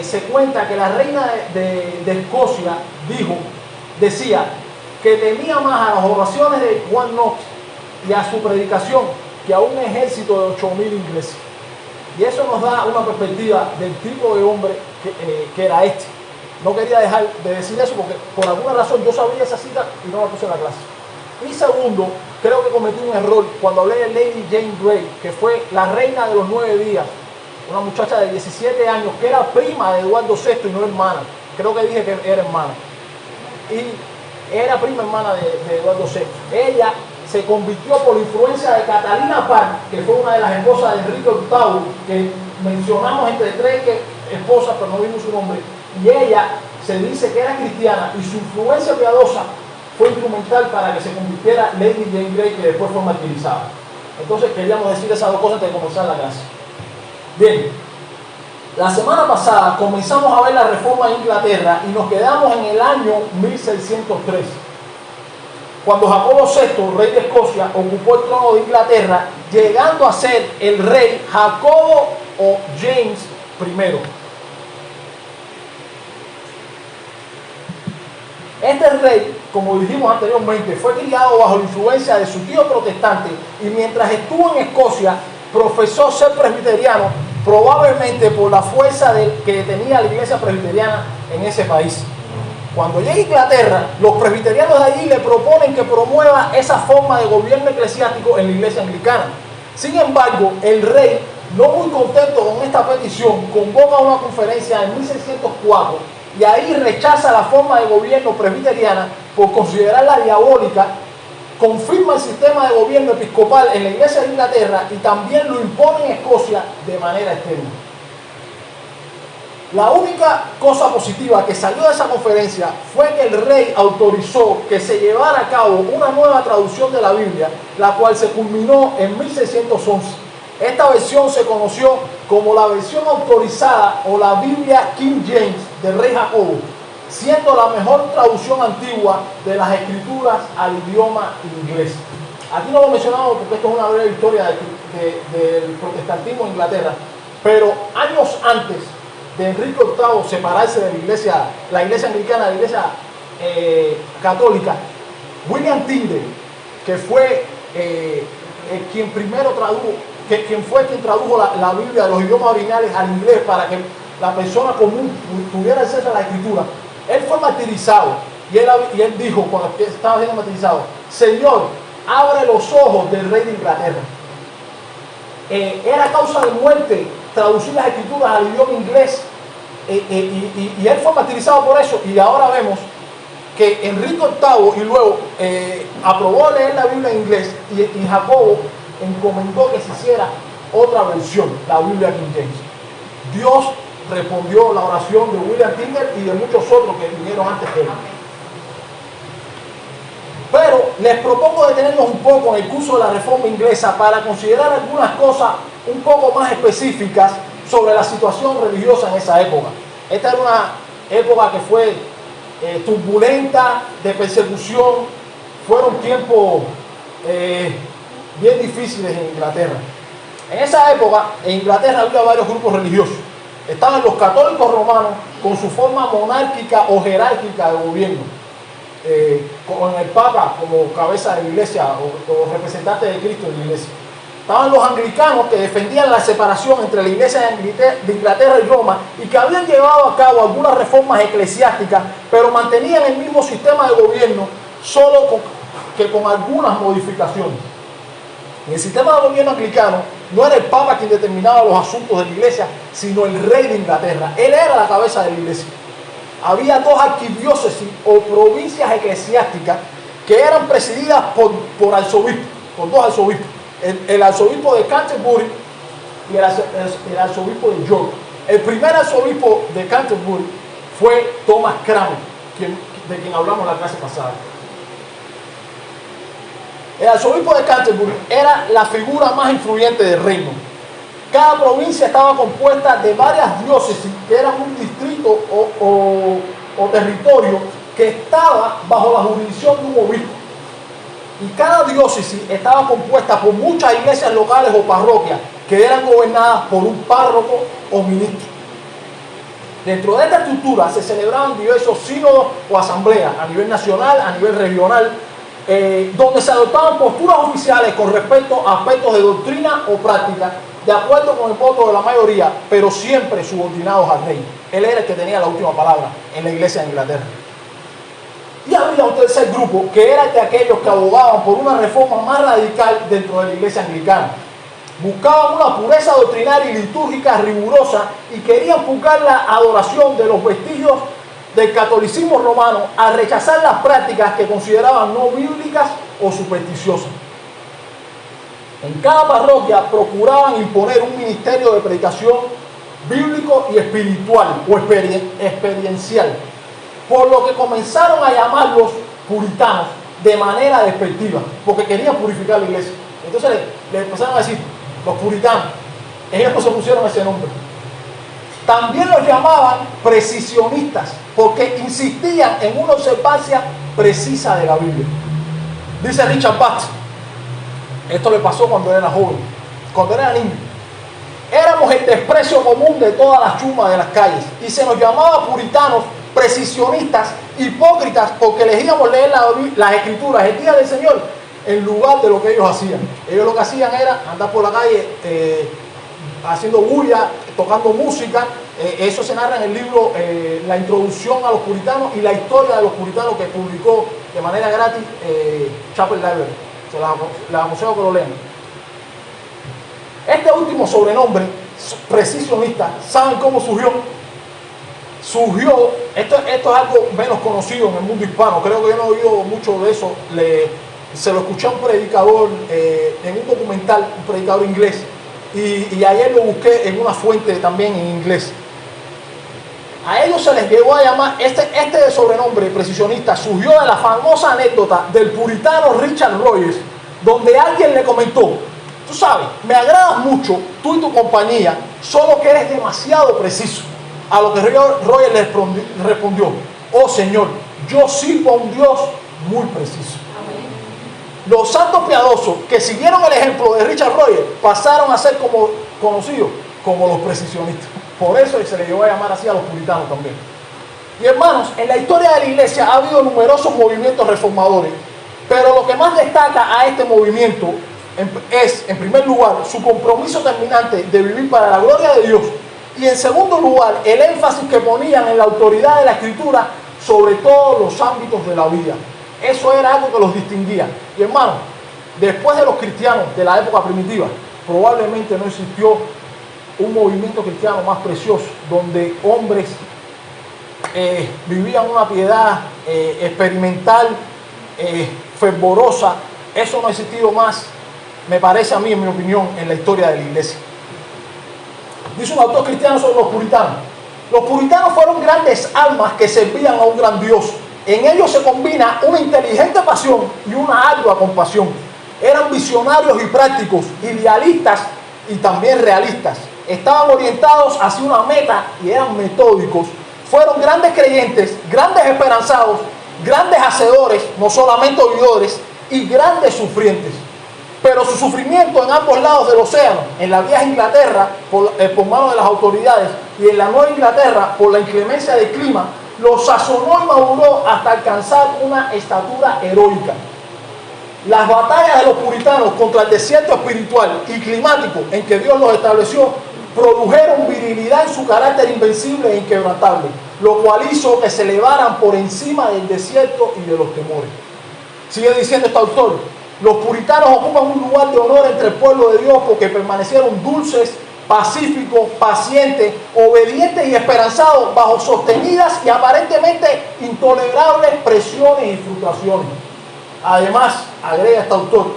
se cuenta que la reina de Escocia decía que temía más a las oraciones de Juan Knox y a su predicación que a un ejército de 8.000 ingleses. Y eso nos da una perspectiva del tipo de hombre que era este. No quería dejar de decir eso porque por alguna razón yo sabía esa cita y no la puse en la clase. Y segundo, creo que cometí un error cuando hablé de Lady Jane Grey, que fue la reina de los 9 días, una muchacha de 17 años que era prima de Eduardo VI y no hermana. Creo que dije que era hermana. Y era prima hermana de Eduardo VI. Ella se convirtió por influencia de Catalina Parr, que fue una de las esposas de Enrique VIII, que mencionamos entre 3 esposas, pero no vimos su nombre. Y ella se dice que era cristiana y su influencia piadosa fue instrumental para que se convirtiera Lady Jane Grey, que después fue martirizada. Entonces queríamos decir esas dos cosas antes de comenzar la clase. Bien, la semana pasada comenzamos a ver la reforma en Inglaterra y nos quedamos en el año 1603, cuando Jacobo VI, rey de Escocia, ocupó el trono de Inglaterra, llegando a ser el rey Jacobo o James I. Este rey, como dijimos anteriormente, fue criado bajo la influencia de su tío protestante y mientras estuvo en Escocia profesó ser presbiteriano, probablemente por la fuerza que tenía la iglesia presbiteriana en ese país. Cuando llega a Inglaterra, los presbiterianos de allí le proponen que promueva esa forma de gobierno eclesiástico en la iglesia anglicana. Sin embargo, el rey, no muy contento con esta petición, convoca una conferencia en 1604 y ahí rechaza la forma de gobierno presbiteriana por considerarla diabólica, confirma el sistema de gobierno episcopal en la iglesia de Inglaterra y también lo impone en Escocia de manera externa. La única cosa positiva que salió de esa conferencia fue que el rey autorizó que se llevara a cabo una nueva traducción de la Biblia, la cual se culminó en 1611. Esta versión se conoció como la versión autorizada o la Biblia King James del rey Jacobo, siendo la mejor traducción antigua de las escrituras al idioma inglés. Aquí no lo mencionamos porque esto es una breve historia del protestantismo en Inglaterra, pero años antes de Enrique VIII separarse de la iglesia anglicana de la iglesia católica, William Tyndale, que fue quien primero tradujo, quien tradujo la Biblia de los idiomas originales al inglés para que la persona común tuviera acceso a la escritura, él fue martirizado y él dijo cuando estaba siendo martirizado: Señor, abre los ojos del rey de Inglaterra. Era causa de muerte traducir las escrituras al idioma inglés y él fue martirizado por eso. Y ahora vemos que Enrique VIII y luego aprobó leer la Biblia en inglés y Jacobo encomendó que se hiciera otra versión, la Biblia King James. Dios respondió la oración de William Tyndale y de muchos otros que vinieron antes de él. Pero les propongo detenernos un poco en el curso de la reforma inglesa para considerar algunas cosas un poco más específicas sobre la situación religiosa en esa época. Esta era una época que fue turbulenta, de persecución. Fueron tiempos bien difíciles en Inglaterra. En esa época en Inglaterra había varios grupos religiosos. Estaban los católicos romanos con su forma monárquica o jerárquica de gobierno, con el Papa como cabeza de la iglesia o representante de Cristo en la iglesia. Estaban los anglicanos que defendían la separación entre la iglesia de Inglaterra y Roma y que habían llevado a cabo algunas reformas eclesiásticas, pero mantenían el mismo sistema de gobierno, solo que con algunas modificaciones. En el sistema de gobierno anglicano no era el Papa quien determinaba los asuntos de la iglesia, sino el rey de Inglaterra. Él era la cabeza de la iglesia. Había 2 arquidiócesis o provincias eclesiásticas que eran presididas por arzobispos, por 2 arzobispos. El arzobispo de Canterbury y el arzobispo de York. El primer arzobispo de Canterbury fue Thomas Cranmer, de quien hablamos la clase pasada. El arzobispo de Canterbury era la figura más influyente del reino. Cada provincia estaba compuesta de varias diócesis que eran un distrito o territorio que estaba bajo la jurisdicción de un obispo. Y cada diócesis estaba compuesta por muchas iglesias locales o parroquias que eran gobernadas por un párroco o ministro. Dentro de esta estructura se celebraban diversos sínodos o asambleas a nivel nacional, a nivel regional, donde se adoptaban posturas oficiales con respecto a aspectos de doctrina o práctica, de acuerdo con el voto de la mayoría, pero siempre subordinados al rey. Él era el que tenía la última palabra en la iglesia de Inglaterra. Y había un tercer grupo, que era de aquellos que abogaban por una reforma más radical dentro de la iglesia anglicana. Buscaban una pureza doctrinaria y litúrgica rigurosa y querían juzgar la adoración de los vestigios del catolicismo romano al rechazar las prácticas que consideraban no bíblicas o supersticiosas. En cada parroquia procuraban imponer un ministerio de predicación bíblico y espiritual o experiencial, por lo que comenzaron a llamarlos puritanos de manera despectiva, porque querían purificar la iglesia. Entonces le empezaron a decir los puritanos. Ellos no se pusieron ese nombre. También los llamaban precisionistas, porque insistían en una observancia precisa de la Biblia. Dice Richard Butt, esto le pasó cuando era joven, cuando era niño. Éramos el desprecio común de todas las chumas de las calles y se nos llamaba puritanos, precisionistas, hipócritas, porque elegíamos leer las escrituras el día del Señor en lugar de lo que ellos hacían. Ellos lo que hacían era andar por la calle haciendo bulla, tocando música. Eso se narra en el libro La introducción a los puritanos y la historia de los puritanos, que publicó de manera gratis Chapel Library. Se las aconsejo que lo lean. Este último sobrenombre, precisionista, ¿saben cómo surgió? Esto es algo menos conocido en el mundo hispano. Creo que yo no he oído mucho de eso. Se lo escuché a un predicador en un documental, un predicador inglés, y ayer lo busqué en una fuente también en inglés. A ellos se les llegó a llamar, este sobrenombre precisionista surgió de la famosa anécdota del puritano Richard Rogers, donde alguien le comentó: tú sabes, me agradas mucho, tú y tu compañía, solo que eres demasiado preciso. A lo que Rogers le respondió: oh Señor, yo sirvo a un Dios muy preciso. Los santos piadosos que siguieron el ejemplo de Richard Rogers pasaron a ser conocidos como los precisionistas. Por eso se les llevó a llamar así a los puritanos también. Y hermanos, en la historia de la iglesia ha habido numerosos movimientos reformadores, pero lo que más destaca a este movimiento es, en primer lugar, su compromiso terminante de vivir para la gloria de Dios, y en segundo lugar, el énfasis que ponían en la autoridad de la Escritura sobre todos los ámbitos de la vida. Eso era algo que los distinguía. Y hermanos, después de los cristianos de la época primitiva, probablemente no existió un movimiento cristiano más precioso, donde hombres vivían una piedad experimental, fervorosa. Eso no ha existido más, me parece a mí, en mi opinión, en la historia de la iglesia. Dice un autor cristiano sobre los puritanos: los puritanos fueron grandes almas que servían a un gran Dios. En ellos se combina una inteligente pasión y una ardua compasión. Eran visionarios y prácticos, idealistas y también realistas. Estaban orientados hacia una meta y eran metódicos. Fueron grandes creyentes, grandes esperanzados, grandes hacedores, no solamente oidores, y grandes sufrientes. Pero su sufrimiento en ambos lados del océano, en la vieja Inglaterra por mano de las autoridades, y en la nueva Inglaterra por la inclemencia del clima, los sazonó y maduró hasta alcanzar una estatura heroica. Las batallas de los puritanos contra el desierto espiritual y climático en que Dios los estableció produjeron virilidad en su carácter invencible e inquebrantable, lo cual hizo que se elevaran por encima del desierto y de los temores. Sigue diciendo este autor: los puritanos ocupan un lugar de honor entre el pueblo de Dios porque permanecieron dulces, pacíficos, pacientes, obedientes y esperanzados bajo sostenidas y aparentemente intolerables presiones y frustraciones. Además, agrega este autor,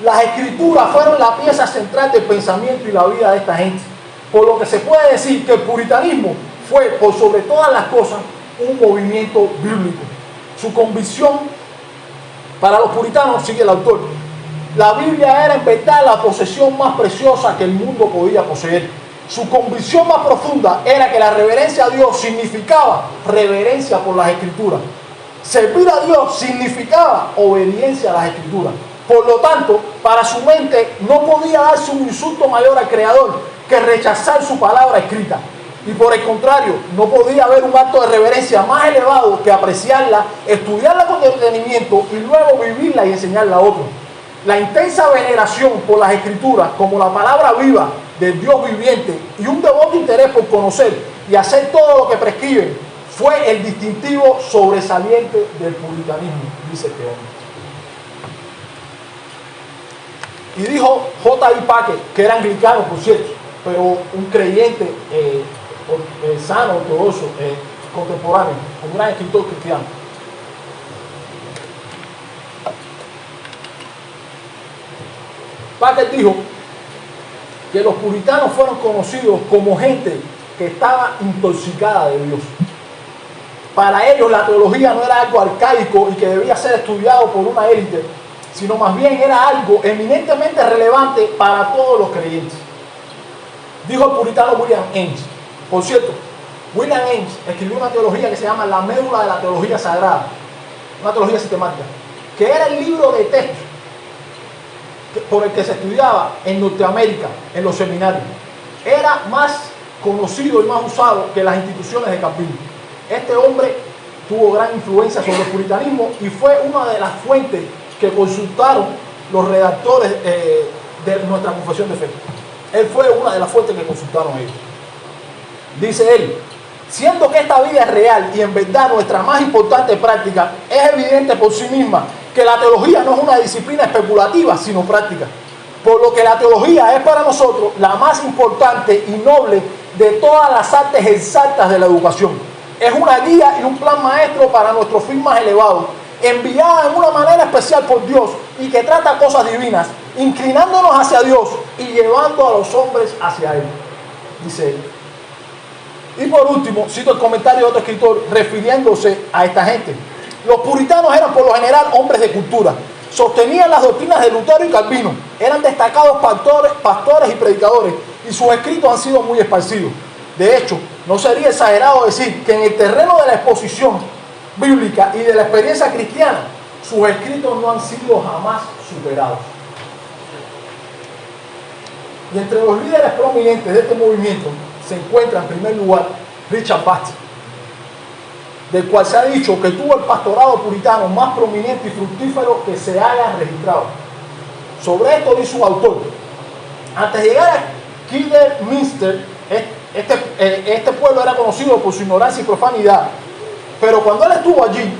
las escrituras fueron la pieza central del pensamiento y la vida de esta gente, por lo que se puede decir que el puritanismo fue, por sobre todas las cosas, un movimiento bíblico. Su convicción para los puritanos, sigue el autor, la Biblia era en verdad la posesión más preciosa que el mundo podía poseer. Su convicción más profunda era que la reverencia a Dios significaba reverencia por las Escrituras. Servir a Dios significaba obediencia a las Escrituras. Por lo tanto, para su mente no podía darse un insulto mayor al Creador que rechazar su palabra escrita. Y por el contrario, no podía haber un acto de reverencia más elevado que apreciarla, estudiarla con detenimiento y luego vivirla y enseñarla a otros. La intensa veneración por las Escrituras como la palabra viva del Dios viviente y un devoto interés por conocer y hacer todo lo que prescriben fue el distintivo sobresaliente del puritanismo, dice este hombre. Y dijo J.I. Packer, que era anglicano, por cierto, pero un creyente sano, ortodoxo, contemporáneo, un gran escritor cristiano. Packer dijo que los puritanos fueron conocidos como gente que estaba intoxicada de Dios. Para ellos la teología no era algo arcaico y que debía ser estudiado por una élite, sino más bien era algo eminentemente relevante para todos los creyentes. Dijo el puritano William Ames. Por cierto, William Ames escribió una teología que se llama La Médula de la Teología Sagrada, una teología sistemática, que era el libro de texto por el que se estudiaba en Norteamérica, en los seminarios. Era más conocido y más usado que las instituciones de cabildo. Este hombre tuvo gran influencia sobre el puritanismo y fue una de las fuentes que consultaron los redactores de nuestra confesión de fe. Él fue una de las fuentes que consultaron ellos. Dice él, siendo que esta vida es real y en verdad nuestra más importante práctica, es evidente por sí misma que la teología no es una disciplina especulativa, sino práctica. Por lo que la teología es para nosotros la más importante y noble de todas las artes exactas de la educación. Es una guía y un plan maestro para nuestros fin más elevados, enviada en una manera especial por Dios y que trata cosas divinas, inclinándonos hacia Dios y llevando a los hombres hacia Él, dice él. Y por último, cito el comentario de otro escritor refiriéndose a esta gente. Los puritanos eran por lo general hombres de cultura, sostenían las doctrinas de Lutero y Calvino, eran destacados pastores y predicadores, y sus escritos han sido muy esparcidos. De hecho, no sería exagerado decir que en el terreno de la exposición bíblica y de la experiencia cristiana, sus escritos no han sido jamás superados. Y entre los líderes prominentes de este movimiento se encuentra en primer lugar Richard Baxter, del cual se ha dicho que tuvo el pastorado puritano más prominente y fructífero que se haya registrado. Sobre esto dice su autor: antes de llegar a Kidderminster, este pueblo era conocido por su ignorancia y profanidad, pero cuando él estuvo allí,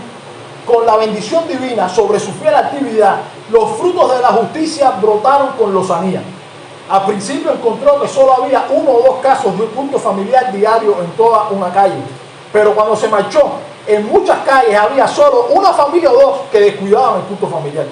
con la bendición divina sobre su fiel actividad, los frutos de la justicia brotaron con lozanía. Al principio encontró que solo había 1 o 2 casos de un culto familiar diario en toda una calle, pero cuando se marchó, en muchas calles había solo una familia o 2 que descuidaban el culto familiar.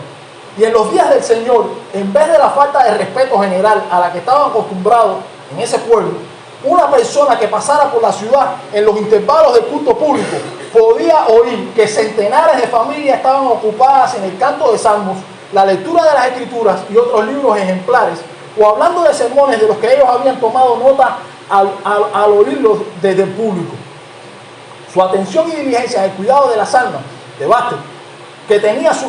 Y en los días del Señor, en vez de la falta de respeto general a la que estaban acostumbrados en ese pueblo, una persona que pasara por la ciudad en los intervalos del culto público podía oír que centenares de familias estaban ocupadas en el canto de salmos, la lectura de las escrituras y otros libros ejemplares, o hablando de sermones de los que ellos habían tomado nota al oírlos desde el público. Su atención y diligencia en el cuidado de las almas de Baxter, que tenía su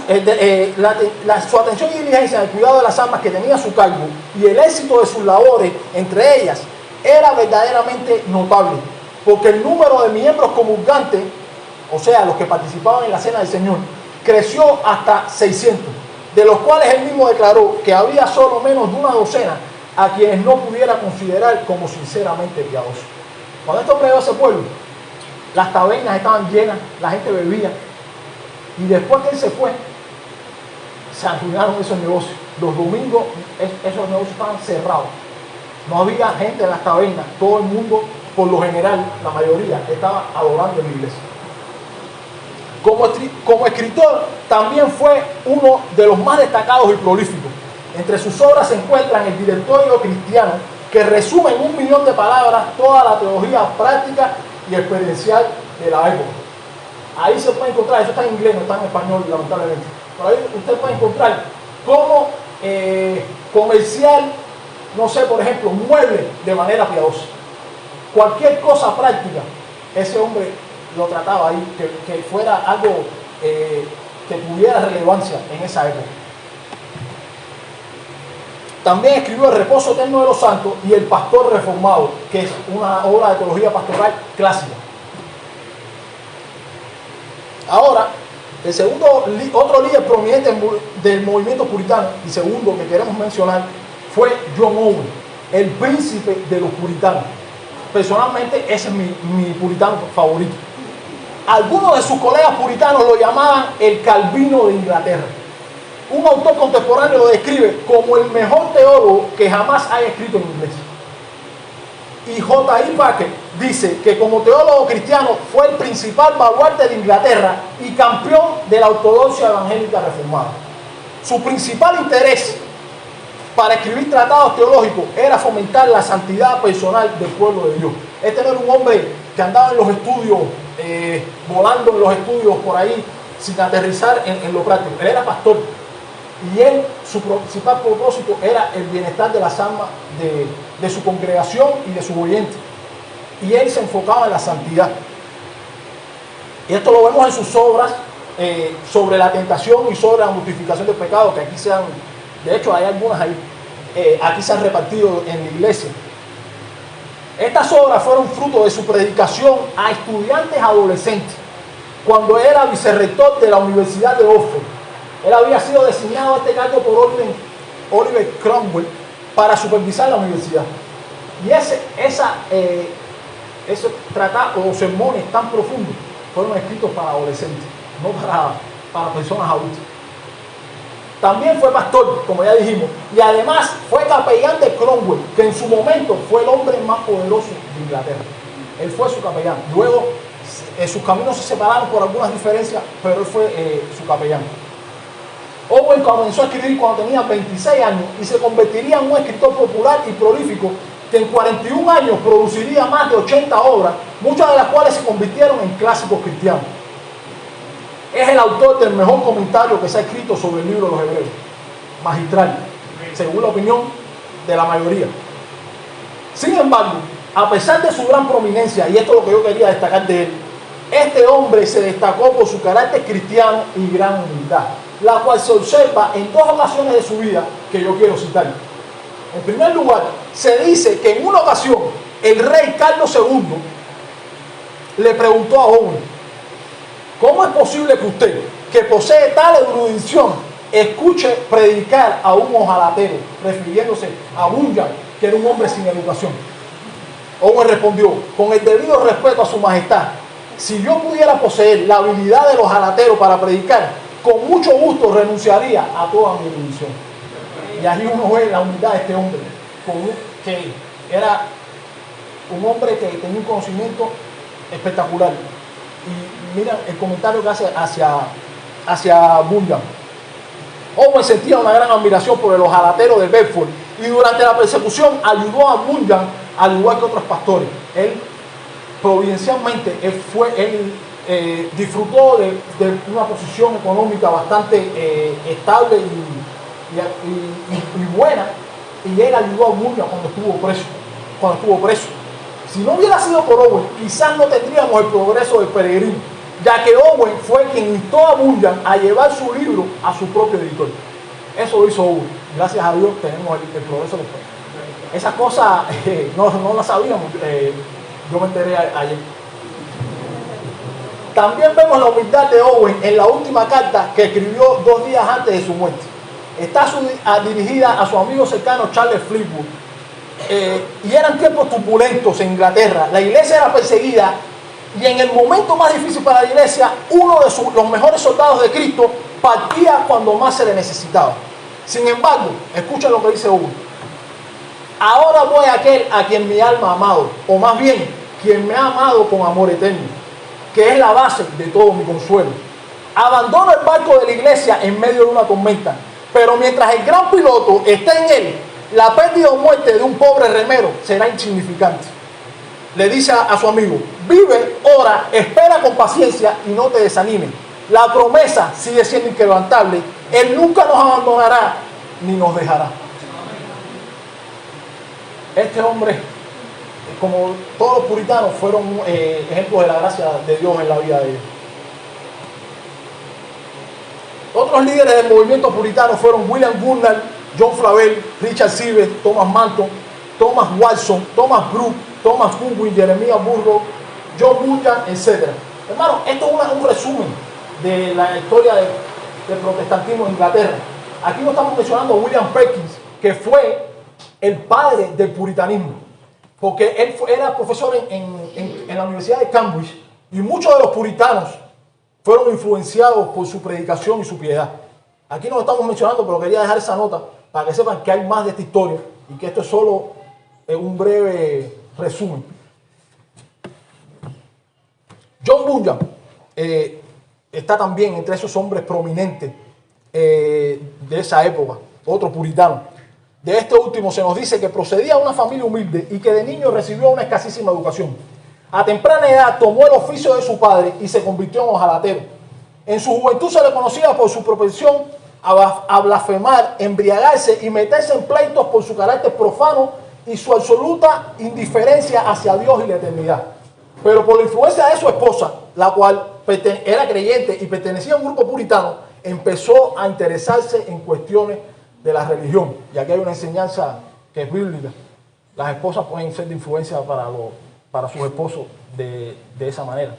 atención y diligencia en el cuidado de las almas que tenía a su cargo, y el éxito de sus labores, entre ellas, era verdaderamente notable, porque el número de miembros comulgantes, o sea, los que participaban en la cena del Señor, creció hasta 600, de los cuales él mismo declaró que había solo menos de una docena a quienes no pudiera considerar como sinceramente piadosos. Cuando esto creó ese pueblo, las tabernas estaban llenas, la gente bebía, y después que él se fue, se arruinaron esos negocios. Los domingos esos negocios estaban cerrados, no había gente en las tabernas, todo el mundo, por lo general, la mayoría, estaba adorando en la iglesia. Como escritor, también fue uno de los más destacados y prolíficos. Entre sus obras se encuentran el Directorio Cristiano, que resume en 1.000.000 de palabras toda la teología práctica y experiencial de la época. Ahí se puede encontrar, eso está en inglés, no está en español, lamentablemente, pero ahí usted puede encontrar cómo comerciar, no sé, por ejemplo, muebles de manera piadosa. Cualquier cosa práctica, ese hombre lo trataba ahí, que fuera algo que tuviera relevancia en esa época. También escribió El reposo eterno de los santos y El pastor reformado, que es una obra de teología pastoral clásica. Ahora, el segundo, otro líder prominente del movimiento puritano, y segundo que queremos mencionar, fue John Owen, el príncipe de los puritanos. Personalmente, ese es mi puritano favorito. Algunos de sus colegas puritanos lo llamaban el Calvino de Inglaterra. Un autor contemporáneo lo describe como el mejor teólogo que jamás haya escrito en inglés. Y J.I. Packer dice que como teólogo cristiano fue el principal baluarte de Inglaterra y campeón de la ortodoxia evangélica reformada. Su principal interés para escribir tratados teológicos era fomentar la santidad personal del pueblo de Dios. Este no era un hombre que andaba en los estudios, volando en los estudios por ahí, sin aterrizar en lo práctico. Él era pastor. Y él, su principal propósito era el bienestar de las almas de su congregación y de sus oyentes. Y él se enfocaba en la santidad. Y esto lo vemos en sus obras sobre la tentación y sobre la mortificación del pecado, que aquí se han, de hecho hay algunas ahí, aquí se han repartido en la iglesia. Estas obras fueron fruto de su predicación a estudiantes adolescentes, cuando era vicerrector de la Universidad de Oxford. Él había sido designado a este cargo por Oliver Cromwell para supervisar la universidad. Y esos tratados o sermones tan profundos fueron escritos para adolescentes, no para personas adultas. También fue pastor, como ya dijimos, y además fue capellán de Cromwell, que en su momento fue el hombre más poderoso de Inglaterra. Él fue su capellán. Luego sus caminos se separaron por algunas diferencias, pero él fue su capellán. Owen comenzó a escribir cuando tenía 26 años y se convertiría en un escritor popular y prolífico que en 41 años produciría más de 80 obras, muchas de las cuales se convirtieron en clásicos cristianos. Es el autor del mejor comentario que se ha escrito sobre el libro de los Hebreos, magistral, según la opinión de la mayoría. Sin embargo, a pesar de su gran prominencia, y esto es lo que yo quería destacar de él, este hombre se destacó por su carácter cristiano y gran humildad, la cual se observa en dos ocasiones de su vida que yo quiero citar. En primer lugar, se dice que en una ocasión el rey Carlos II le preguntó a Owen: ¿cómo es posible que usted, que posee tal erudición, escuche predicar a un ojalatero, refiriéndose a Bunyan, que era un hombre sin educación? Owen respondió: con el debido respeto a su majestad, si yo pudiera poseer la habilidad del ojalatero para predicar, con mucho gusto renunciaría a toda mi erudición. Y ahí uno ve la humildad de este hombre, que era un hombre que tenía un conocimiento espectacular. Y mira el comentario que hace hacia Bunyan. Owen sentía una gran admiración por el ojalatero de Bedford y durante la persecución ayudó a Bunyan al igual que otros pastores. Él providencialmente disfrutó de una posición económica bastante estable y buena, y él ayudó a Bunyan cuando estuvo preso. Si no hubiera sido por Owen, quizás no tendríamos el progreso del peregrino, ya que Owen fue quien instó a Bunyan a llevar su libro a su propio editor. Eso lo hizo Owen. Gracias a Dios tenemos el progreso del peregrino. Esas cosas no las sabíamos, yo me enteré ayer. También vemos la humildad de Owen en la última carta que escribió 2 días antes de su muerte. Está dirigida a su amigo cercano Charles Fleetwood. Y eran tiempos turbulentos en Inglaterra. La iglesia era perseguida y en el momento más difícil para la iglesia, uno de los mejores soldados de Cristo partía cuando más se le necesitaba. Sin embargo, escuchen lo que dice Owen: ahora voy a aquel a quien mi alma ha amado, o más bien, quien me ha amado con amor eterno, que es la base de todo mi consuelo. Abandono el barco de la iglesia en medio de una tormenta, pero mientras el gran piloto esté en él, la pérdida o muerte de un pobre remero será insignificante. Le dice a su amigo: vive, ora, espera con paciencia y no te desanimes. La promesa sigue siendo inquebrantable. Él nunca nos abandonará ni nos dejará. Este hombre, como todos los puritanos, fueron ejemplos de la gracia de Dios en la vida de ellos. Otros líderes del movimiento puritano fueron William Gurnall, John Flavel, Richard Sibbett, Thomas Manton, Thomas Watson, Thomas Brooks, Thomas Goodwin, Jeremiah Burroughs, John Bunyan, etc. Hermano, esto es un resumen de la historia del protestantismo en Inglaterra. Aquí no estamos mencionando a William Perkins, que fue el padre del puritanismo, porque él era profesor en la Universidad de Cambridge, y muchos de los puritanos fueron influenciados por su predicación y su piedad. Aquí no lo estamos mencionando, pero quería dejar esa nota para que sepan que hay más de esta historia y que esto es solo un breve resumen. John Bunyan está también entre esos hombres prominentes de esa época, otro puritano. De este último se nos dice que procedía de una familia humilde y que de niño recibió una escasísima educación. A temprana edad tomó el oficio de su padre y se convirtió en hojalatero. En su juventud se le conocía por su propensión a blasfemar, embriagarse y meterse en pleitos por su carácter profano y su absoluta indiferencia hacia Dios y la eternidad. Pero por la influencia de su esposa, la cual era creyente y pertenecía a un grupo puritano, empezó a interesarse en cuestiones de la religión. Y aquí hay una enseñanza que es bíblica. Las esposas pueden ser de influencia para sus esposos de esa manera.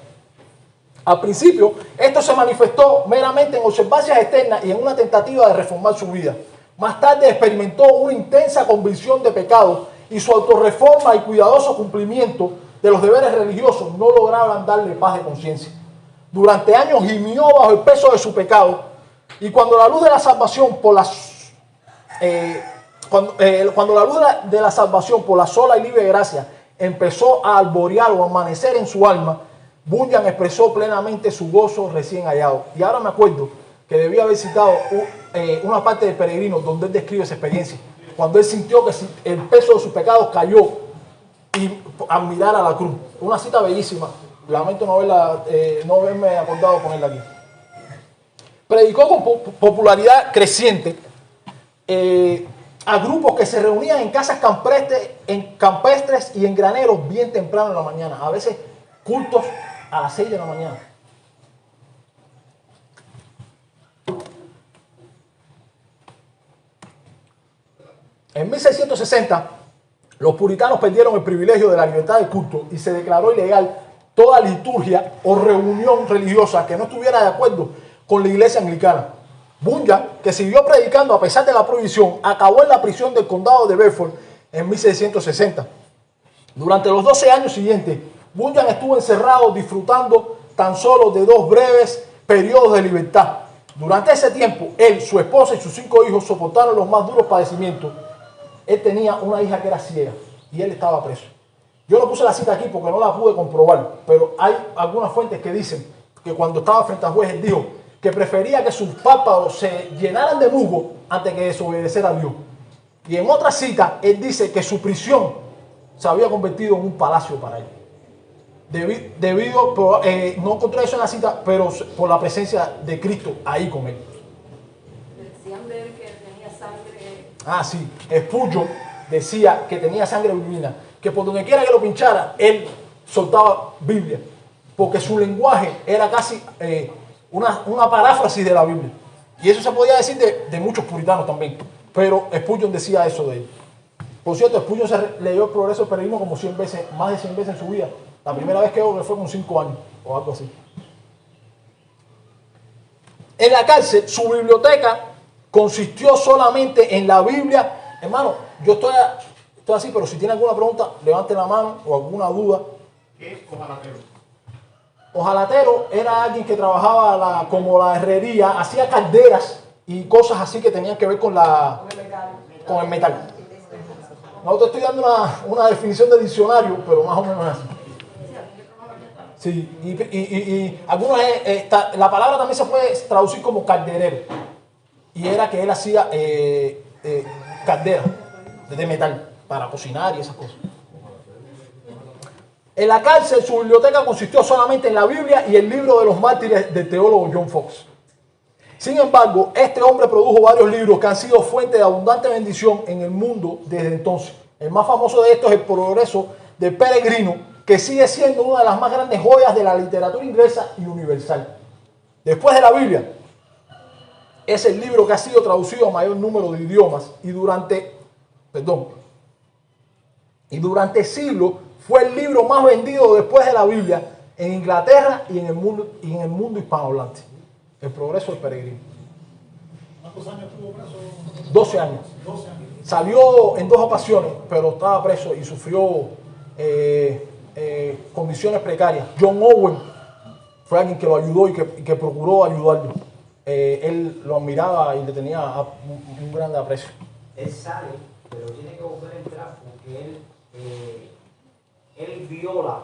Al principio, esto se manifestó meramente en observancias externas y en una tentativa de reformar su vida. Más tarde experimentó una intensa convicción de pecado y su autorreforma y cuidadoso cumplimiento de los deberes religiosos no lograban darle paz de conciencia. Durante años gimió bajo el peso de su pecado y cuando la luz de la salvación por la salvación por la sola y libre gracia empezó a alborear o amanecer en su alma, Bunyan expresó plenamente su gozo recién hallado. Y ahora me acuerdo que debía haber citado una parte del Peregrino donde él describe esa experiencia. Cuando él sintió que el peso de sus pecados cayó y al mirar a la cruz. Una cita bellísima. Lamento no haberme acordado de ponerla aquí. Predicó con popularidad creciente a grupos que se reunían en casas campestres y en graneros bien temprano en la mañana. A veces cultos a las 6 de la mañana. En 1660, los puritanos perdieron el privilegio de la libertad de culto y se declaró ilegal toda liturgia o reunión religiosa que no estuviera de acuerdo con la iglesia anglicana. Bunyan, que siguió predicando a pesar de la prohibición, acabó en la prisión del condado de Bedford en 1660. Durante los 12 años siguientes, Bunyan estuvo encerrado disfrutando tan solo de 2 breves periodos de libertad. Durante ese tiempo, él, su esposa y sus 5 hijos soportaron los más duros padecimientos. Él tenía una hija que era ciega y él estaba preso. Yo no puse la cita aquí porque no la pude comprobar, pero hay algunas fuentes que dicen que cuando estaba frente al juez, él dijo que prefería que sus párpados se llenaran de musgo antes que desobedecer a Dios. Y en otra cita, él dice que su prisión se había convertido en un palacio para él. No encontré eso en la cita, pero por la presencia de Cristo ahí con él. Decían de él que tenía sangre. Ah, sí. Spurgeon decía que tenía sangre divina, que por donde quiera que lo pinchara, él soltaba Biblia, porque su lenguaje era casi una paráfrasis de la Biblia. Y eso se podía decir de muchos puritanos también, pero Spurgeon decía eso de él. Por cierto, Spurgeon se leyó el Progreso del Peregrino como 100 veces, más de 100 veces en su vida. La primera vez que fue con 5 años o algo así. En la cárcel, su biblioteca consistió solamente en la Biblia. Hermano, yo estoy así, pero si tiene alguna pregunta, levante la mano o alguna duda. ¿Qué es hojalatero? Hojalatero era alguien que trabajaba como la herrería, hacía calderas y cosas así que tenían que ver con el metal. No te estoy dando una definición de diccionario, pero más o menos así. Sí, y algunos, la palabra también se puede traducir como calderero. Y era que él hacía calderas de metal para cocinar y esas cosas. En la cárcel, su biblioteca consistió solamente en la Biblia y el libro de los mártires del teólogo John Fox. Sin embargo, este hombre produjo varios libros que han sido fuente de abundante bendición en el mundo desde entonces. El más famoso de estos es El Progreso del Peregrino, que sigue siendo una de las más grandes joyas de la literatura inglesa y universal. Después de la Biblia, es el libro que ha sido traducido a mayor número de idiomas y durante siglos fue el libro más vendido después de la Biblia en Inglaterra y en el mundo hispanohablante. El progreso del peregrino. ¿Cuántos años estuvo preso? 12 años. 12 años. Salió en 2 ocasiones, pero estaba preso y sufrió condiciones precarias. John Owen fue alguien que lo ayudó y que procuró ayudarlo. Él lo admiraba y le tenía un gran aprecio. Él sale, pero tiene que volver a entrar porque él viola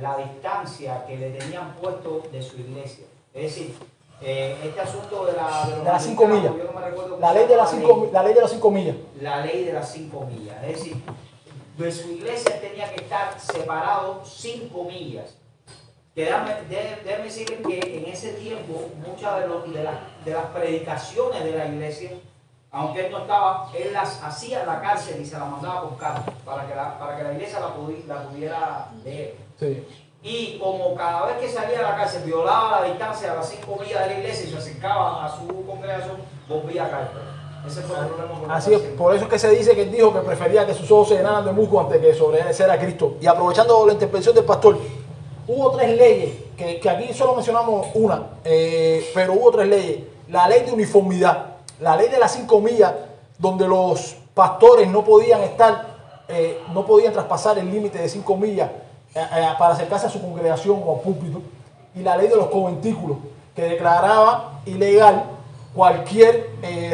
la distancia que le tenían puesto de su iglesia. Es decir, este asunto de las 5 millas. Yo no me recuerdo La ley de las 5 millas. La ley de las 5 millas. Es decir, de su iglesia tenía que estar separado 5 millas. Déjame decirles que en ese tiempo muchas de las predicaciones de la iglesia, aunque él no estaba, él las hacía en la cárcel y se las mandaba por carta para que la iglesia la pudiera leer. Sí. Y como cada vez que salía de la cárcel violaba la distancia de las 5 millas de la iglesia y se acercaba a su congregación, volvía a caer. Ese fue el problema. Así es, por eso es que se dice que él dijo que prefería que sus ojos se llenaran de musgo antes que sobrenacer a Cristo. Y aprovechando la intervención del pastor, hubo 3 leyes, que aquí solo mencionamos una, pero hubo 3 leyes. La ley de uniformidad, la ley de las 5 millas, donde los pastores no podían traspasar el límite de 5 millas para acercarse a su congregación o al púlpito, y la ley de los conventículos, que declaraba ilegal cualquier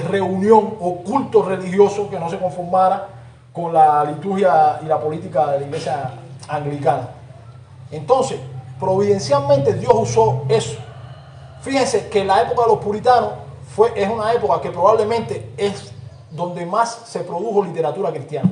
reunión o culto religioso que no se conformara con la liturgia y la política de la iglesia anglicana. Entonces, providencialmente Dios usó eso. Fíjense que la época de los puritanos es una época que probablemente es donde más se produjo literatura cristiana.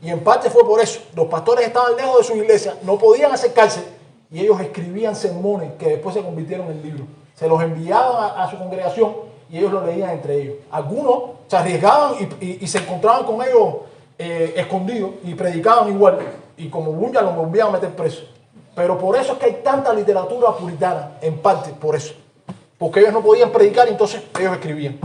Y en parte fue por eso. Los pastores estaban lejos de su iglesia, no podían acercarse y ellos escribían sermones que después se convirtieron en libros. Se los enviaban a su congregación y ellos lo leían entre ellos. Algunos se arriesgaban y se encontraban con ellos escondidos y predicaban igual. Y como Bunyan los volvían a meter preso. Pero por eso es que hay tanta literatura puritana, en parte por eso. Porque ellos no podían predicar y entonces ellos escribían.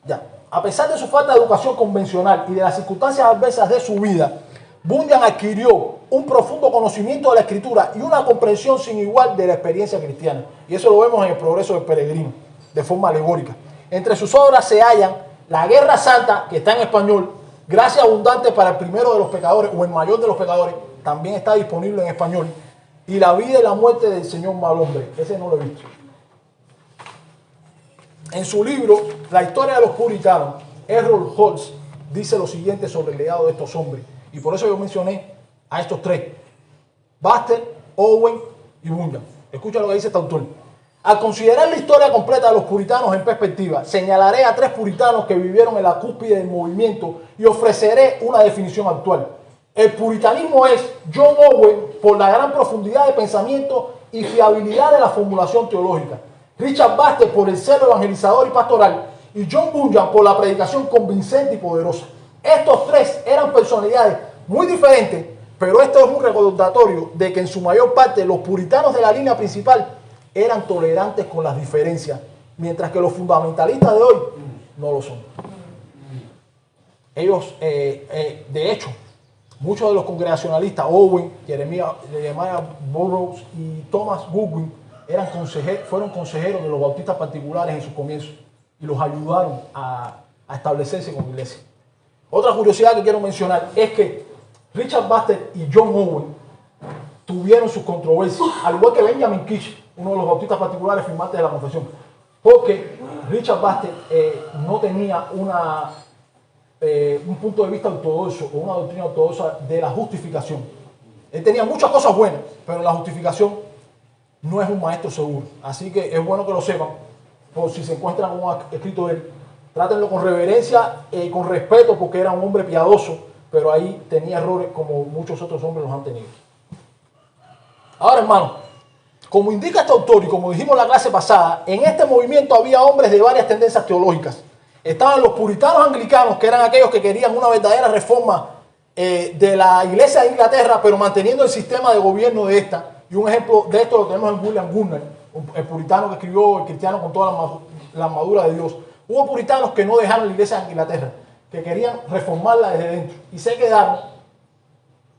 Ya. A pesar de su falta de educación convencional y de las circunstancias adversas de su vida, Bunyan adquirió un profundo conocimiento de la Escritura y una comprensión sin igual de la experiencia cristiana. Y eso lo vemos en el progreso del peregrino, de forma alegórica. Entre sus obras se hallan La Guerra Santa, que está en español, Gracia Abundante para el Primero de los Pecadores, o el Mayor de los Pecadores, también está disponible en español, y La Vida y la Muerte del Señor Malhombre, ese no lo he visto. En su libro, La Historia de los Puritanos, Errol Holtz dice lo siguiente sobre el legado de estos hombres. Y por eso yo mencioné a estos 3. Baxter, Owen y Bunyan. Escucha lo que dice este autor. Al considerar la historia completa de los puritanos en perspectiva, señalaré a 3 puritanos que vivieron en la cúspide del movimiento y ofreceré una definición actual. El puritanismo es John Owen por la gran profundidad de pensamiento y fiabilidad de la formulación teológica. Richard Baxter por el celo evangelizador y pastoral, y John Bunyan por la predicación convincente y poderosa. Estos 3 eran personalidades muy diferentes, pero esto es un recordatorio de que en su mayor parte los puritanos de la línea principal eran tolerantes con las diferencias, mientras que los fundamentalistas de hoy no lo son. Ellos, de hecho, muchos de los congregacionalistas, Owen, Jeremiah Burroughs y Thomas Goodwin, fueron consejeros de los bautistas particulares en sus comienzos y los ayudaron a establecerse como iglesia. Otra curiosidad que quiero mencionar es que Richard Baxter y John Owen tuvieron sus controversias, al igual que Benjamin Kish, uno de los bautistas particulares firmantes de la confesión, porque Richard Baxter no tenía un punto de vista ortodoxo o una doctrina ortodoxa de la justificación. Él tenía muchas cosas buenas, pero la justificación no es un maestro seguro. Así que es bueno que lo sepan, por si se encuentran un escrito de él. Trátenlo con reverencia y con respeto, porque era un hombre piadoso, pero ahí tenía errores como muchos otros hombres los han tenido. Ahora, hermano, como indica este autor y como dijimos en la clase pasada, en este movimiento había hombres de varias tendencias teológicas. Estaban los puritanos anglicanos, que eran aquellos que querían una verdadera reforma de la iglesia de Inglaterra, pero manteniendo el sistema de gobierno de esta. Y un ejemplo de esto lo tenemos en William Gurnall, el puritano que escribió El cristiano con toda la armadura de Dios. Hubo puritanos que no dejaron la iglesia de Inglaterra, que querían reformarla desde dentro y se quedaron,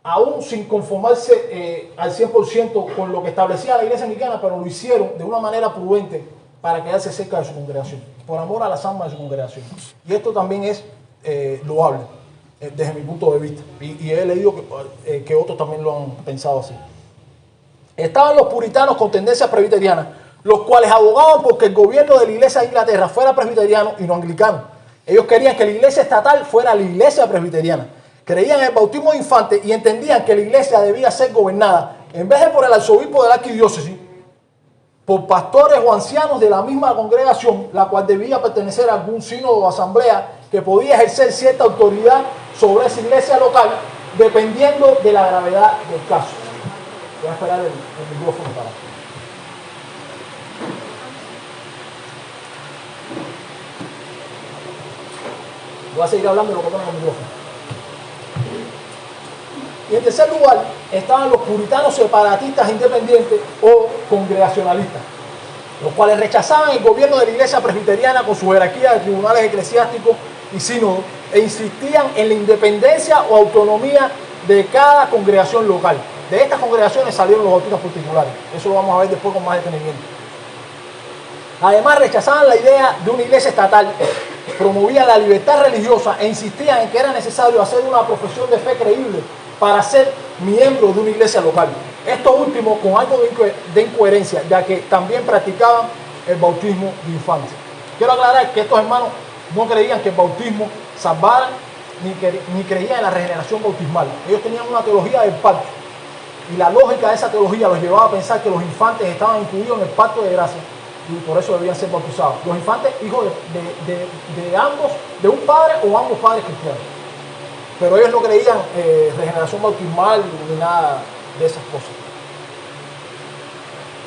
aún sin conformarse al 100% con lo que establecía la iglesia anglicana, pero lo hicieron de una manera prudente para quedarse cerca de su congregación, por amor a las almas de su congregación. Y esto también es loable desde mi punto de vista, y he leído que otros también lo han pensado así. Estaban los puritanos con tendencia presbiteriana, los cuales abogaban porque el gobierno de la iglesia de Inglaterra fuera presbiteriano y no anglicano. Ellos querían que la iglesia estatal fuera la iglesia presbiteriana. Creían en el bautismo de infantes y entendían que la iglesia debía ser gobernada, en vez de por el arzobispo de la arquidiócesis, por pastores o ancianos de la misma congregación, la cual debía pertenecer a algún sínodo o asamblea que podía ejercer cierta autoridad sobre esa iglesia local, dependiendo de la gravedad del caso. Voy a esperar el micrófono para. Voy a seguir hablando de lo que ponen en el micrófono. Y en tercer lugar estaban los puritanos separatistas independientes o congregacionalistas, los cuales rechazaban el gobierno de la iglesia presbiteriana con su jerarquía de tribunales eclesiásticos y sínodos e insistían en la independencia o autonomía de cada congregación local. De estas congregaciones salieron los bautistas particulares. Eso lo vamos a ver después con más detenimiento. Además, rechazaban la idea de una iglesia estatal, promovían la libertad religiosa e insistían en que era necesario hacer una profesión de fe creíble para ser miembro de una iglesia local. Esto último con algo de incoherencia, ya que también practicaban el bautismo de infantes. Quiero aclarar que estos hermanos no creían que el bautismo salvara, ni creían en la regeneración bautismal. Ellos tenían una teología del pacto, y la lógica de esa teología los llevaba a pensar que los infantes estaban incluidos en el pacto de gracia y por eso debían ser bautizados. Los infantes, hijos de ambos, de un padre o ambos padres cristianos. Pero ellos no creían regeneración bautismal ni nada de esas cosas.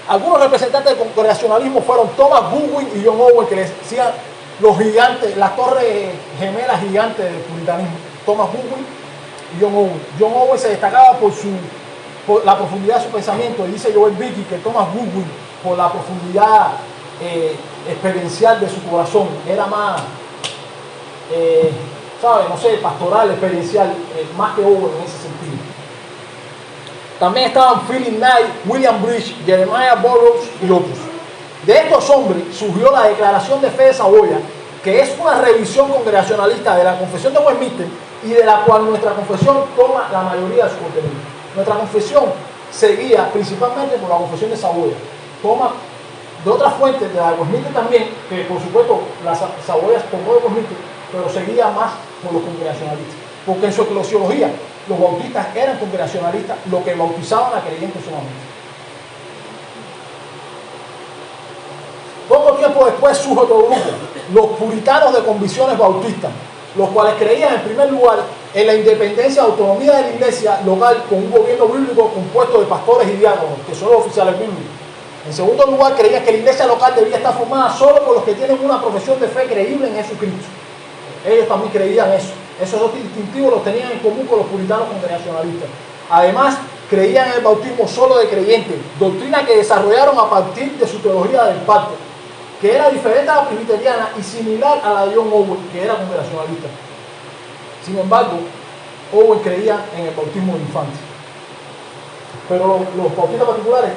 Algunos representantes del congregacionalismo fueron Thomas Goodwin y John Owen, que les decían los gigantes, las torres gemelas gigantes del puritanismo. Thomas Goodwin y John Owen. John Owen se destacaba por la profundidad de su pensamiento, y dice Joel Vicky que Thomas Goodwin, por la profundidad experiencial de su corazón, era más, no sé, pastoral, experiencial, más que Owen en ese sentido. También estaban Philip Knight, William Bridge, Jeremiah Burroughs y otros. De estos hombres surgió la Declaración de Fe de Saboya, que es una revisión congregacionalista de la Confesión de Westminster y de la cual nuestra confesión toma la mayoría de su contenido. Nuestra confesión se guía principalmente por la Confesión de Saboya. Toma de otras fuentes, de la de Westminster también, que por supuesto la Saboya tomó de Westminster, pero se guía más por los congregacionalistas. Porque en su eclesiología los bautistas eran congregacionalistas, lo que bautizaban a creyentes solamente. Poco tiempo después surge otro grupo, los puritanos de convicciones bautistas, los cuales creían en primer lugar en la independencia y autonomía de la iglesia local con un gobierno bíblico compuesto de pastores y diáconos, que son los oficiales bíblicos. En segundo lugar, creían que la iglesia local debía estar formada solo por los que tienen una profesión de fe creíble en Jesucristo. Ellos también creían eso. Esos dos distintivos los tenían en común con los puritanos congregacionalistas. Además, creían en el bautismo solo de creyentes, doctrina que desarrollaron a partir de su teología del pacto, que era diferente a la presbiteriana y similar a la de John Owen, que era congregacionalista. Sin embargo, Owen creía en el bautismo de infantes. Pero los bautistas particulares,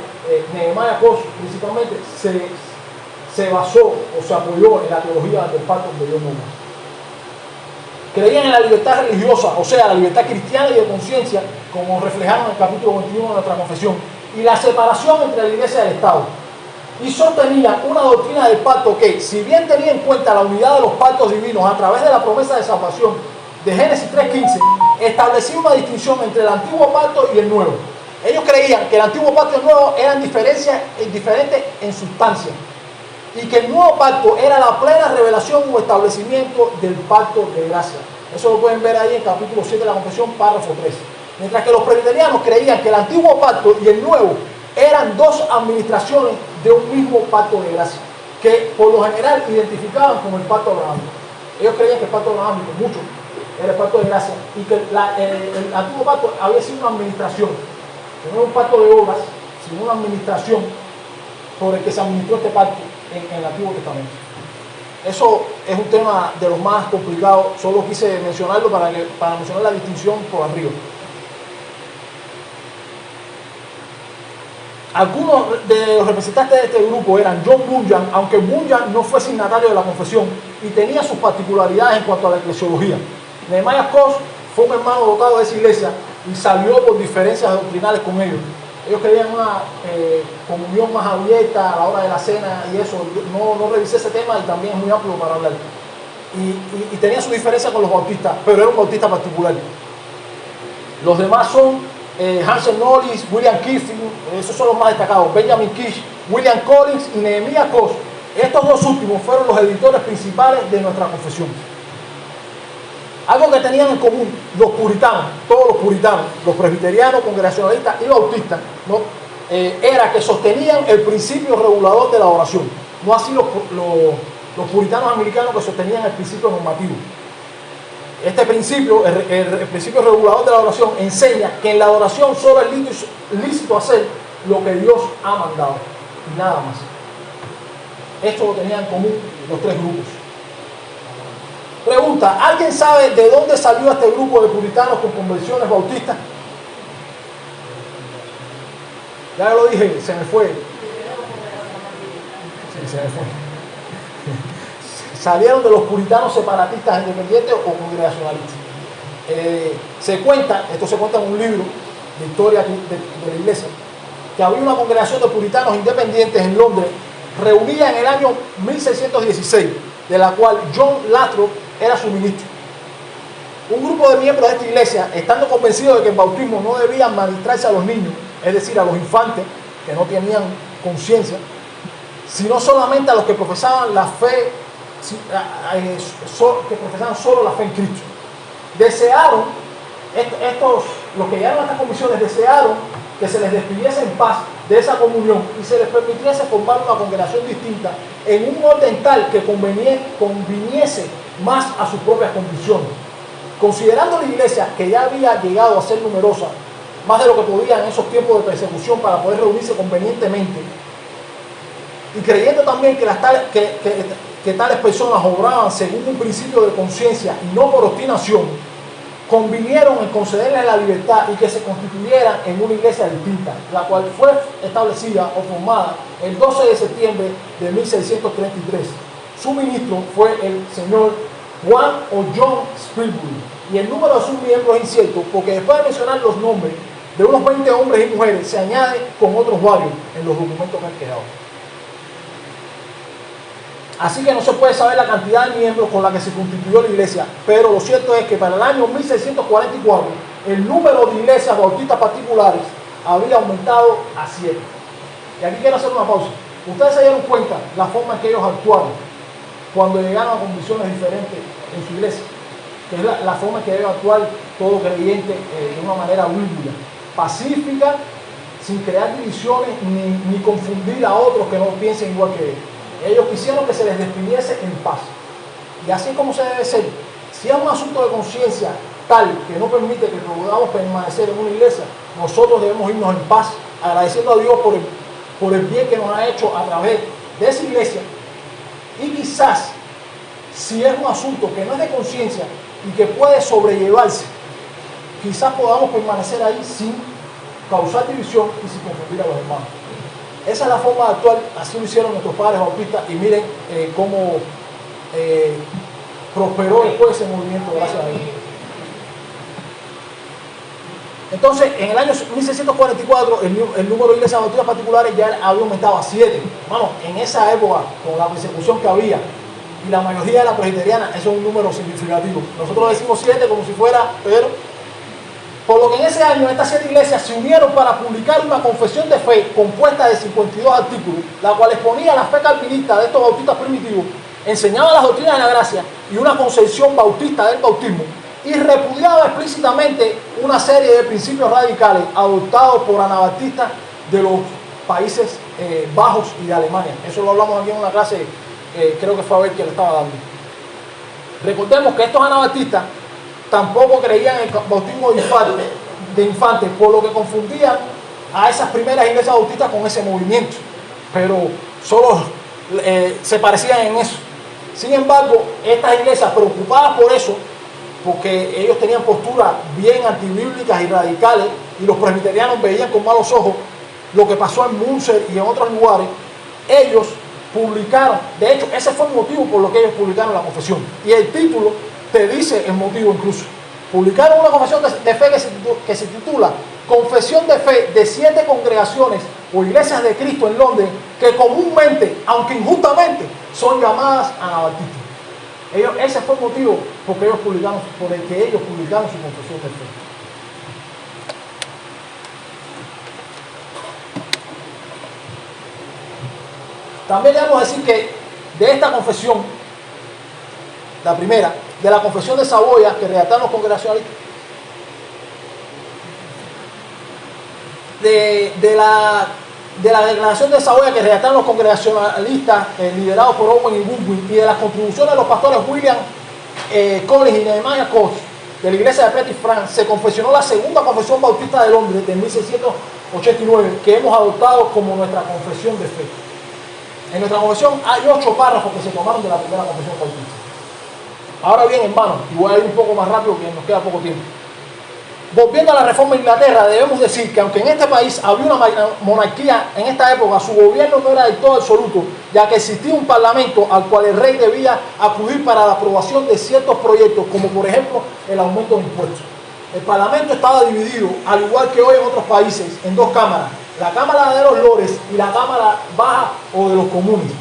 Nehemiah Cox principalmente, se basó o se apoyó en la teología del pacto de John Owen. Creían en la libertad religiosa, o sea, la libertad cristiana y de conciencia, como reflejaron en el capítulo 21 de nuestra confesión, y la separación entre la iglesia y el Estado. Y sostenían una doctrina del pacto que, si bien tenía en cuenta la unidad de los pactos divinos a través de la promesa de salvación de Génesis 3:15, establecía una distinción entre el antiguo pacto y el nuevo. Ellos creían que el antiguo pacto y el nuevo eran diferentes en sustancia, y que el nuevo pacto era la plena revelación o establecimiento del pacto de gracia. Eso lo pueden ver ahí en capítulo 7 de la confesión, párrafo 13. Mientras que los presbiterianos creían que el antiguo pacto y el nuevo eran dos administraciones de un mismo pacto de gracia, que por lo general identificaban como el pacto abrahámico. Ellos creían que el pacto abrahámico, mucho, era el pacto de gracia, y que el antiguo pacto había sido una administración, que no era un pacto de obras, sino una administración por el que se administró este pacto en el Antiguo Testamento. Eso es un tema de los más complicados, solo quise mencionarlo para mencionar la distinción por arriba. Algunos de los representantes de este grupo eran John Bunyan, aunque Bunyan no fue signatario de la confesión y tenía sus particularidades en cuanto a la eclesiología. Nehemiah Cox fue un hermano dotado de esa iglesia y salió por diferencias doctrinales con ellos. Ellos querían una comunión más abierta a la hora de la cena y eso. No revisé ese tema y también es muy amplio para hablar. Y tenía su diferencia con los bautistas, pero era un bautista particular. Los demás son Hansen Norris, William Kiffin, esos son los más destacados, Benjamin Kish, William Collins y Nehemiah Cox. Estos dos últimos fueron los editores principales de nuestra confesión. Algo que tenían en común los puritanos, todos los puritanos, los presbiterianos, congregacionalistas y bautistas, ¿no? Era que sostenían el principio regulador de la oración, no así los puritanos americanos que sostenían el principio normativo. Este principio, el principio regulador de la oración, enseña que en la oración solo es lícito hacer lo que Dios ha mandado y nada más. Esto lo tenían en común los tres grupos. Pregunta, ¿alguien sabe de dónde salió este grupo de puritanos con conversiones bautistas? Ya lo dije, se me fue. Sí, se me fue. Salieron de los puritanos separatistas independientes o congregacionalistas. Esto se cuenta en un libro de historia de la iglesia, que había una congregación de puritanos independientes en Londres, reunida en el año 1616, de la cual John Lathrop era su ministro. Un grupo de miembros de esta iglesia, estando convencidos de que el bautismo no debía administrarse a los niños, es decir, a los infantes que no tenían conciencia, sino solamente a los que profesaban la fe, que profesaban solo la fe en Cristo. Desearon, los que llegaron a estas comisiones desearon que se les despidiese en paz de esa comunión y se les permitiese formar una congregación distinta en un orden tal que conviniese más a sus propias convicciones. Considerando la iglesia que ya había llegado a ser numerosa, más de lo que podía en esos tiempos de persecución para poder reunirse convenientemente, y creyendo también que tales personas obraban según un principio de conciencia y no por obstinación, convinieron en concederles la libertad y que se constituyeran en una iglesia distinta, la cual fue establecida o formada el 12 de septiembre de 1633. Su ministro fue el señor Juan o John Spilbury, y el número de sus miembros es incierto porque después de mencionar los nombres de unos 20 hombres y mujeres se añade con otros varios en los documentos que han quedado. Así que no se puede saber la cantidad de miembros con la que se constituyó la iglesia, pero lo cierto es que para el año 1644 el número de iglesias bautistas particulares había aumentado a 7. Y aquí quiero hacer una pausa. Ustedes se dieron cuenta la forma en que ellos actuaron cuando llegaron a condiciones diferentes en su iglesia, que es la forma en que debe actuar todo creyente de una manera bíblica, pacífica, sin crear divisiones ni confundir a otros que no piensen igual que ellos. Ellos quisieron que se les despidiese en paz. Y así es como se debe ser. Si es un asunto de conciencia tal que no permite que podamos permanecer en una iglesia, nosotros debemos irnos en paz, agradeciendo a Dios por el bien que nos ha hecho a través de esa iglesia. Y quizás, si es un asunto que no es de conciencia y que puede sobrellevarse, quizás podamos permanecer ahí sin causar división y sin confundir a los hermanos. Esa es la forma de actuar, así lo hicieron nuestros padres bautistas y miren cómo prosperó después ese movimiento, gracias a Dios. Entonces, en el año 1644, el número de iglesias bautistas particulares ya había aumentado a 7. Bueno, en esa época, con la persecución que había, y la mayoría de la presbiteriana, eso es un número significativo. Nosotros decimos 7 como si fuera, pero por lo que en ese año estas 7 iglesias se unieron para publicar una confesión de fe compuesta de 52 artículos, la cual exponía la fe calvinista de estos bautistas primitivos, enseñaba las doctrinas de la gracia y una concepción bautista del bautismo, y repudiaba explícitamente una serie de principios radicales adoptados por anabaptistas de los Países Bajos y de Alemania. Eso lo hablamos aquí en una clase, creo que fue a ver que le estaba dando. Recordemos que estos anabaptistas tampoco creían en el bautismo de infantes, por lo que confundían a esas primeras iglesias bautistas con ese movimiento. pero solo se parecían en eso. Sin embargo, estas iglesias preocupadas por eso, porque ellos tenían posturas bien antibíblicas y radicales, y los presbiterianos veían con malos ojos lo que pasó en Munster y en otros lugares, ellos publicaron, de hecho, ese fue el motivo por lo que ellos publicaron la confesión. Y el título te dice el motivo incluso. Publicaron una confesión de fe que se titula Confesión de Fe de 7 congregaciones o iglesias de Cristo en Londres que comúnmente, aunque injustamente, son llamadas anabaptistas. Ese fue el motivo por el que ellos publicaron su confesión de fe. También le vamos a decir que de esta confesión, la primera, de la confesión de Saboya que redactaron los congregacionalistas, de la declaración de Saboya que redactaron los congregacionalistas liderados por Owen y Goodwin, y de las contribuciones de los pastores William Collins y Nehemiah Cox de la iglesia de Petit France, se confesionó la segunda confesión bautista de Londres de 1689, que hemos adoptado como nuestra confesión de fe. En nuestra confesión hay 8 párrafos que se tomaron de la primera confesión bautista. Ahora bien, hermanos, y voy a ir un poco más rápido porque nos queda poco tiempo. Volviendo a la reforma de Inglaterra, debemos decir que aunque en este país había una monarquía en esta época, su gobierno no era del todo absoluto, ya que existía un parlamento al cual el rey debía acudir para la aprobación de ciertos proyectos, como por ejemplo el aumento de impuestos. El parlamento estaba dividido, al igual que hoy en otros países, en 2 cámaras, la Cámara de los Lores y la Cámara Baja o de los Comunes.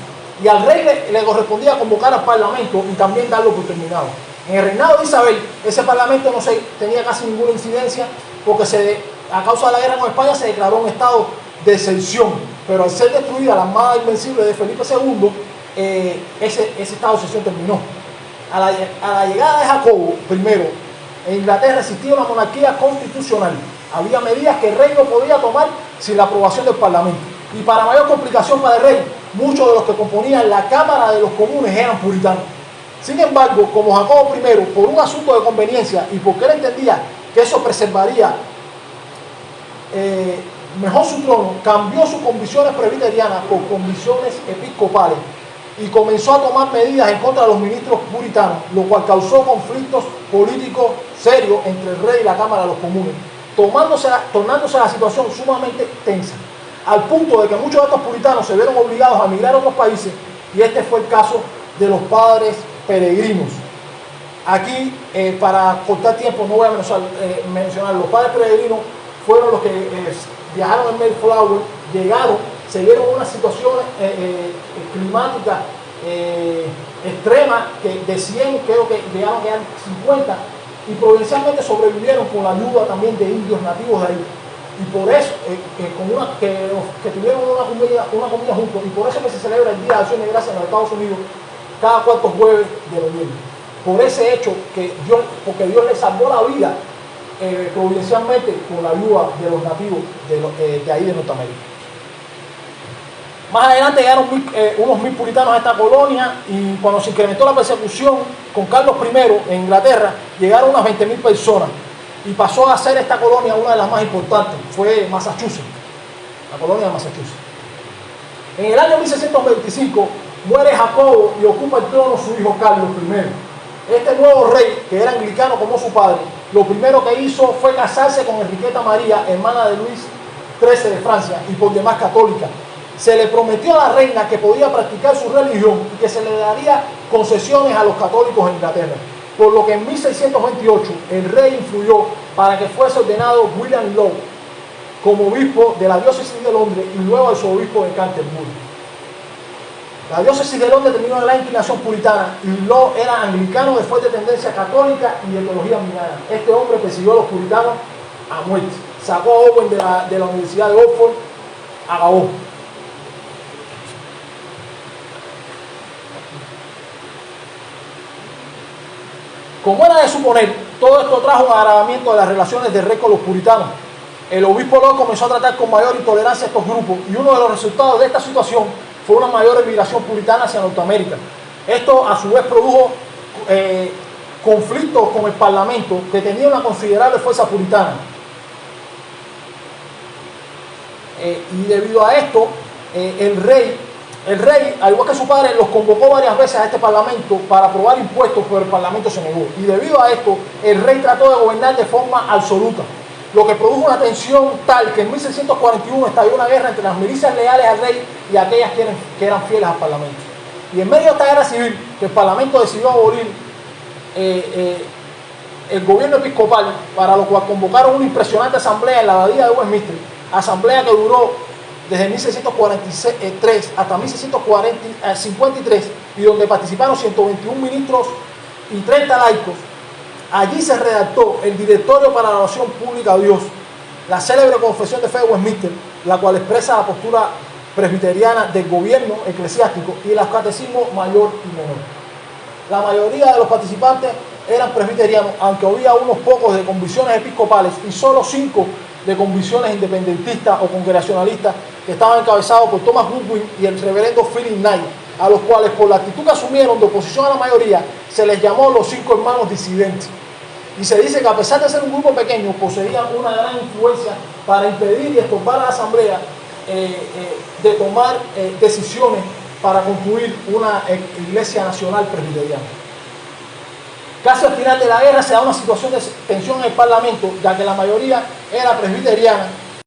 Y al rey le correspondía convocar al parlamento y también darlo por terminado. En el reinado de Isabel, ese parlamento no tenía casi ninguna incidencia porque a causa de la guerra con España se declaró un estado de excepción. Pero al ser destruida la armada invencible de Felipe II, ese estado de excepción terminó. A la llegada de Jacobo I, en Inglaterra existía una monarquía constitucional. Había medidas que el rey no podía tomar sin la aprobación del parlamento. Y para mayor complicación para el rey, muchos de los que componían la Cámara de los Comunes eran puritanos. Sin embargo, como Jacobo I, por un asunto de conveniencia y porque él entendía que eso preservaría mejor su trono, cambió sus convicciones presbiterianas por convicciones episcopales y comenzó a tomar medidas en contra de los ministros puritanos, lo cual causó conflictos políticos serios entre el rey y la Cámara de los Comunes, tornándose la situación sumamente tensa, al punto de que muchos de estos puritanos se vieron obligados a emigrar a otros países, y este fue el caso de los padres peregrinos. Aquí, para cortar tiempo, no voy a mencionar, los padres peregrinos fueron los que viajaron en Mayflower, llegaron, se vieron una situación climática extrema, que de 100 creo que llegaron a quedar 50, y provincialmente sobrevivieron con la ayuda también de indios nativos de ahí. Y por eso, que tuvieron una comida juntos, y por eso que se celebra el Día de Acción de Gracias en los Estados Unidos cada 4 jueves de noviembre. Por ese hecho, porque Dios les salvó la vida providencialmente con la ayuda de los nativos de ahí de Norteamérica. Más adelante llegaron unos 1000 puritanos a esta colonia, y cuando se incrementó la persecución con Carlos I en Inglaterra, llegaron unas 20.000 personas, y pasó a ser esta colonia una de las más importantes. Fue Massachusetts, la colonia de Massachusetts. En el año 1625 muere Jacobo y ocupa el trono su hijo Carlos I. Este nuevo rey, que era anglicano como su padre, lo primero que hizo fue casarse con Enriqueta María, hermana de Luis XIII de Francia y por demás católica. Se le prometió a la reina que podía practicar su religión y que se le daría concesiones a los católicos en Inglaterra. Por lo que en 1628 el rey influyó para que fuese ordenado William Law como obispo de la diócesis de Londres y luego arzobispo de Canterbury. La diócesis de Londres terminó en la inclinación puritana, y Law era anglicano de fuerte tendencia católica y de teología anglicana. Este hombre persiguió a los puritanos a muerte. Sacó a Owen de la Universidad de Oxford, acabó. Como era de suponer, todo esto trajo un agravamiento de las relaciones del rey con los puritanos. El obispo Law comenzó a tratar con mayor intolerancia a estos grupos, y uno de los resultados de esta situación fue una mayor emigración puritana hacia Norteamérica. Esto a su vez produjo conflictos con el parlamento, que tenía una considerable fuerza puritana. Y debido a esto, el rey, al igual que su padre, los convocó varias veces a este parlamento para aprobar impuestos, pero el parlamento se negó. Y debido a esto, el rey trató de gobernar de forma absoluta, lo que produjo una tensión tal que en 1641 estalló una guerra entre las milicias leales al rey y aquellas que eran fieles al parlamento. Y en medio de esta guerra civil, que el parlamento decidió abolir el gobierno episcopal, para lo cual convocaron una impresionante asamblea en la abadía de Westminster, asamblea que duró desde 1643 hasta 1653 y donde participaron 121 ministros y 30 laicos. Allí se redactó el Directorio para la Oración Pública a Dios, la célebre Confesión de Fe de Westminster, la cual expresa la postura presbiteriana del gobierno eclesiástico y los catecismos mayor y menor. La mayoría de los participantes eran presbiterianos, aunque había unos pocos de convicciones episcopales y solo 5 de convicciones independentistas o congregacionalistas, que estaban encabezados por Thomas Goodwin y el reverendo Philip Knight, a los cuales, por la actitud que asumieron de oposición a la mayoría, se les llamó los 5 hermanos disidentes. Y se dice que, a pesar de ser un grupo pequeño, poseían una gran influencia para impedir y estorbar a la asamblea de tomar decisiones para construir una iglesia nacional presbiteriana. Casi al final de la guerra se da una situación de tensión en el parlamento, ya que la mayoría era presbiteriana